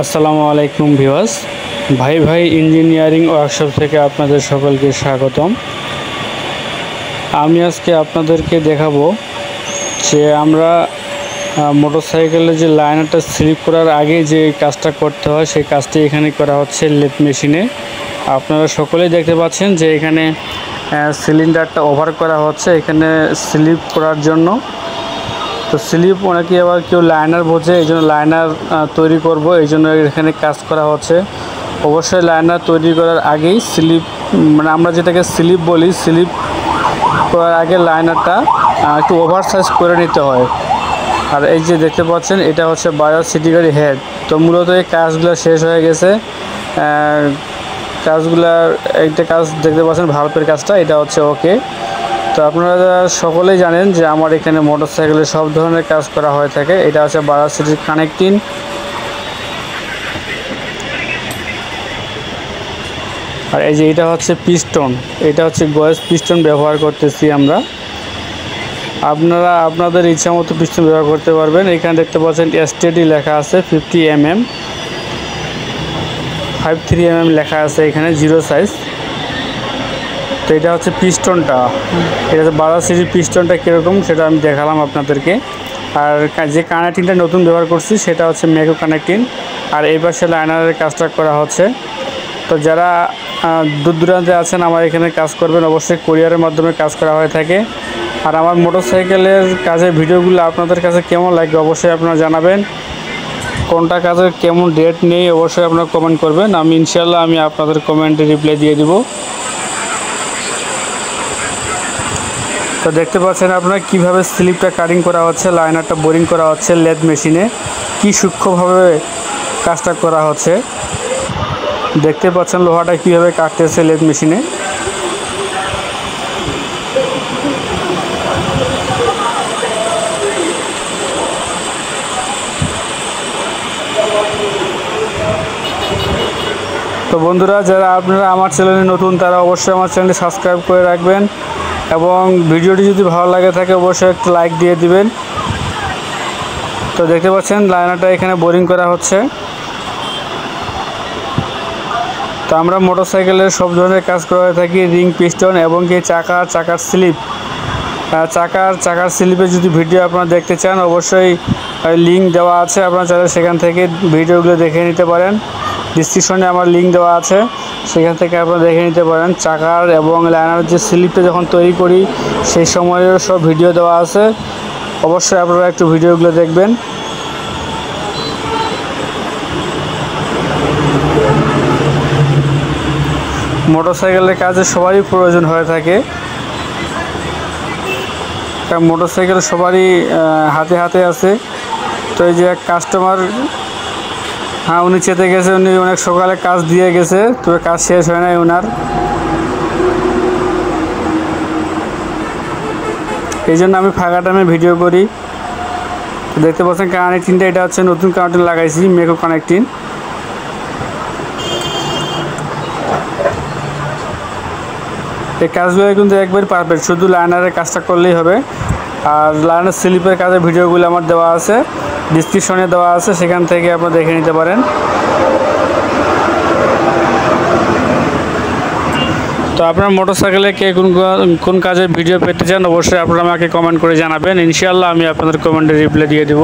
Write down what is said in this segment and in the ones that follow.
আসসালামু আলাইকুম ভিউয়ার্স, ভাই ভাই ইঞ্জিনিয়ারিং ওয়ার্কশপ থেকে আপনাদের সকলকে স্বাগতম। আমি আজকে আপনাদেরকে দেখাবো যে আমরা মোটরসাইকেলের যে লাইনারটা স্লিপ করার আগে যে কাজটা করতে হয় সেই কাজটি এখানে করা হচ্ছে লেথ মেশিনে। আপনারা সকলেই দেখতে পাচ্ছেন যে এখানে সিলিন্ডারটা ওভার করা হচ্ছে এখানে স্লিপ করার জন্য। তো স্লিপ অনেকে আবার কেউ লাইনার বোঝে, এই জন্য লাইনার তৈরি করব, এই জন্য এখানে কাজ করা হচ্ছে। অবশ্যই লাইনার তৈরি করার আগেই স্লিপ, মানে আমরা যেটাকে স্লিপ বলি, স্লিপ করার আগে লাইনারটা একটু ওভার সাইজ করে নিতে হয়। আর এই যে দেখতে পাচ্ছেন এটা হচ্ছে বাজাজ সিটি গাড়ি হেড। তো মূলত এই কাজগুলো শেষ হয়ে গেছে, কাজগুলার একটা কাজ দেখতে পাচ্ছেন ভাল্বের কাজটা, এটা হচ্ছে ওকে। তো আপনারা সকলেই জানেন যে আমার এখানে মোটরসাইকেলের সব ধরনের কাজ করা হয়ে থাকে। এটা হচ্ছে বাজাজ সিটির কানেক্টিং। আর এই যে এটা হচ্ছে পিস্টন, এটা হচ্ছে গয়েস পিস্টন ব্যবহার করতেছি আমরা। আপনারা আপনাদের ইচ্ছা মতো পিস্টন ব্যবহার করতে পারবেন। এখানে দেখতে পাচ্ছেন এসটিডি লেখা আছে 50 mm, 53 mm লেখা আছে এখানে, জিরো সাইজ। তো এটা হচ্ছে পিস্টনটা, এটা হচ্ছে বাজাজ সিটির পিস্টনটা কীরকম সেটা আমি দেখালাম আপনাদেরকে। আর যে কানেক্টিংটা নতুন ব্যবহার করছি সেটা হচ্ছে ম্যাকো কানেক্টিং। আর এই পাশে লাইনারের কাজটা করা হচ্ছে। তো যারা দূর দূরান্তে আছেন আমার এখানে কাজ করবেন, অবশ্যই কুরিয়ারের মাধ্যমে কাজ করা হয়ে থাকে। আর আমার মোটরসাইকেলের কাজের ভিডিওগুলো আপনাদের কাছে কেমন লাগবে অবশ্যই আপনারা জানাবেন। কোনটা কাজের কেমন ডেট নেই অবশ্যই আপনারা কমেন্ট করবেন, আমি ইনশাল্লাহ আপনাদের কমেন্টে রিপ্লাই দিয়ে দিব। তো দেখতে পাচ্ছেন আপনারা কিভাবে স্লিপটা কাটিং করা হচ্ছে, লাইনারটা বোরিং করা হচ্ছে লেথ মেশিনে, কি সূক্ষ্মভাবে কাজটা করা হচ্ছে। দেখতে পাচ্ছেন লোহাটা কিভাবে কাটতেছে লেথ মেশিনে। তো বন্ধুরা, যারা আপনারা আমার চ্যানেলে নতুন তারা অবশ্যই আমার চ্যানেলটি সাবস্ক্রাইব করে রাখবেন এবং ভিডিওটি যদি ভালো লাগে থাকে অবশ্যই একটা লাইক দিয়ে দিবেন। তো দেখতে পাচ্ছেন লাইনারটা এখানে বোরিং করা হচ্ছে। তো আমরা মোটরসাইকেলের সব ধরনের কাজ করে থাকি, রিং, পিস্টন এবং কি চাকার স্লিপ। চাকার স্লিপের যদি ভিডিও আপনারা দেখতে চান অবশ্যই লিঙ্ক দেওয়া আছে, আপনারা চাইলে সেখান থেকে ভিডিওগুলো দেখে নিতে পারেন। ডিসক্রিপশনে আমার লিঙ্ক দেওয়া আছে, সেখান থেকে আপনারা দেখে নিতে পারেন। চাকার এবং লাইনার যে স্লিপটা যখন তৈরি করি সেই সময়ের সব ভিডিও দেওয়া আছে, অবশ্যই আপনারা একটু ভিডিওগুলো দেখবেন। মোটরসাইকেলের কাজে সবারই প্রয়োজন হয়ে থাকে, কারণ মোটরসাইকেল সবারই হাতে হাতে আছে। তো এই যে এক কাস্টমার, উনি চেতে গেছে, উনি অনেক সকালে কাজ দিয়ে গেছে, তবে কাজ শেষ হয় নাই ওনার। এই জন্য আমি ফাঁকা টাইমে ভিডিও করি। দেখতে পাচ্ছেন কানেক্টিংটা, এটা হচ্ছে নতুন কানেক্টিং লাগাইছি, ম্যাকো কানেক্টিং। এই কাজগুলো কিন্তু একবার পারফেক্ট, শুধু লাইনারের কাজটা করলেই হবে। আর লাইনার স্লিপের কাজের ভিডিওগুলো আমার দেওয়া আছে, ডিসক্রিপশনে দেওয়া আছে, সেখান থেকে আপনারা দেখে নিতে পারেন। তো আপনার মোটরসাইকেলে কে কোন কাজের ভিডিও পেতে চান অবশ্যই আপনারা আমাকে কমেন্ট করে জানাবেন, ইনশাআল্লাহ আমি আপনাদের কমেন্টে রিপ্লাই দিয়ে দেব।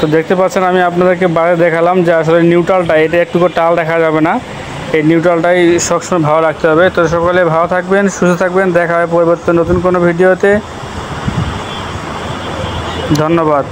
তো দেখতে পাচ্ছেন আমি আপনাদেরকে বাইরে দেখালাম যে আসলে নিউট্রালটা, এটা একটু টাল দেখা যাবে না, এই নিউট্রালটাই সবসময় ভালো রাখতে হবে। তো সকলে ভালো থাকবেন, সুস্থ থাকবেন, দেখা হয় পরবর্তী নতুন কোনো ভিডিওতে। ধন্যবাদ।